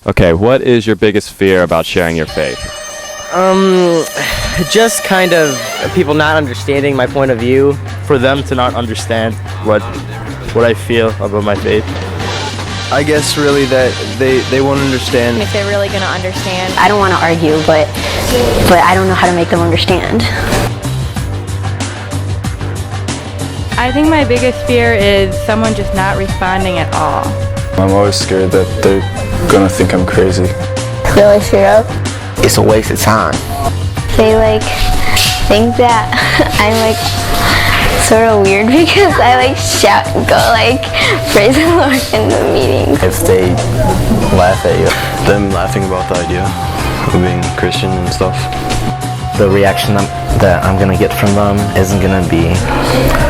Okay, what is your biggest fear about sharing your faith? Just kind of people not understanding my point of view. For them to not understand what I feel about my faith. I guess really that they won't understand. If they're really going to understand. I don't want to argue, but I don't know how to make them understand. I think my biggest fear is someone just not responding at all. I'm always scared that they're gonna think I'm crazy. Really straight up. It's a waste of time. They think that I'm sort of weird because I shout and go praise the Lord in the meeting. If they laugh at you, Them laughing about the idea of being Christian and stuff. the reaction that I'm gonna get from them isn't gonna be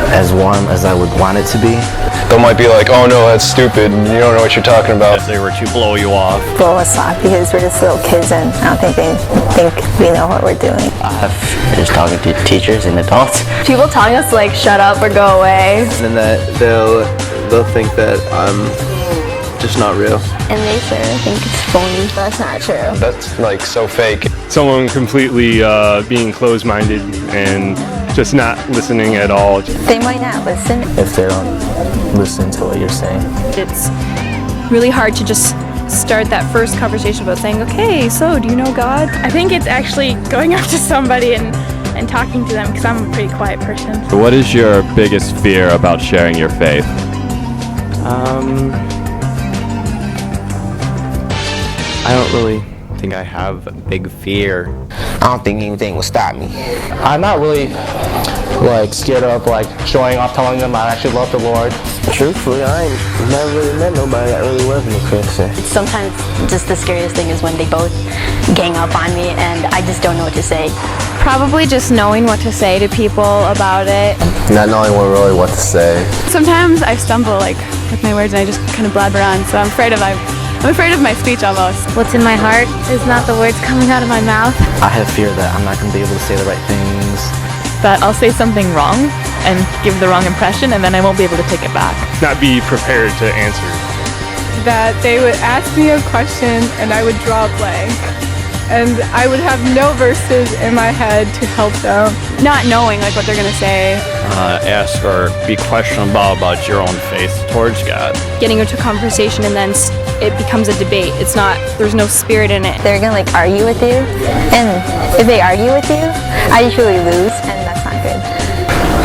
as warm as I would want it to be. They might be like, oh no, that's stupid, you don't know what you're talking about. If they were to blow you off. Blow us off because we're just little kids and I don't think they think we know what we're doing. Just talking to teachers and adults. People telling us shut up or go away. And that they'll think that I'm just not real. And they sort of think it's phony. That's not true. That's so fake. Someone completely being closed-minded and just not listening at all. They might not listen. If they don't listen to what you're saying. It's really hard to just start that first conversation about saying, okay, so do you know God? I think it's actually going up to somebody and talking to them because I'm a pretty quiet person. What is your biggest fear about sharing your faith? I don't really think I have a big fear. I don't think anything will stop me. I'm not really scared of showing off, telling them I actually love the Lord. Truthfully, I ain't never really met nobody that really wasn't a Christian. Sometimes just the scariest thing is when they both gang up on me and I just don't know what to say. Probably just knowing what to say to people about it. Not knowing what to say. Sometimes I stumble with my words and I just kind of blabber on, so I'm afraid of my speech almost. What's in my heart is not the words coming out of my mouth. I have fear that I'm not going to be able to say the right things. That I'll say something wrong and give the wrong impression and then I won't be able to take it back. Not be prepared to answer. That they would ask me a question and I would draw a blank. And I would have no verses in my head to help them. Not knowing what they're gonna say. Ask or be questionable about your own faith towards God. Getting into a conversation and then it becomes a debate. There's no spirit in it. They're gonna argue with you, and if they argue with you, I usually lose, and that's not good.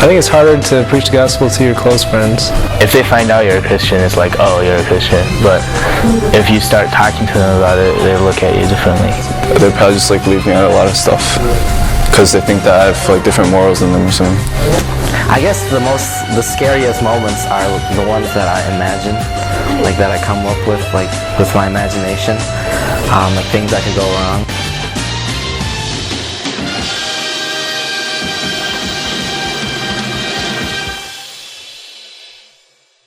I think it's harder to preach the gospel to your close friends. If they find out you're a Christian, it's oh, you're a Christian. But if you start talking to them about it, they look at you differently. They probably just leave me out of a lot of stuff because they think that I have different morals than them or something. I guess the scariest moments are the ones that I imagine, that I come up with my imagination, things that could go wrong.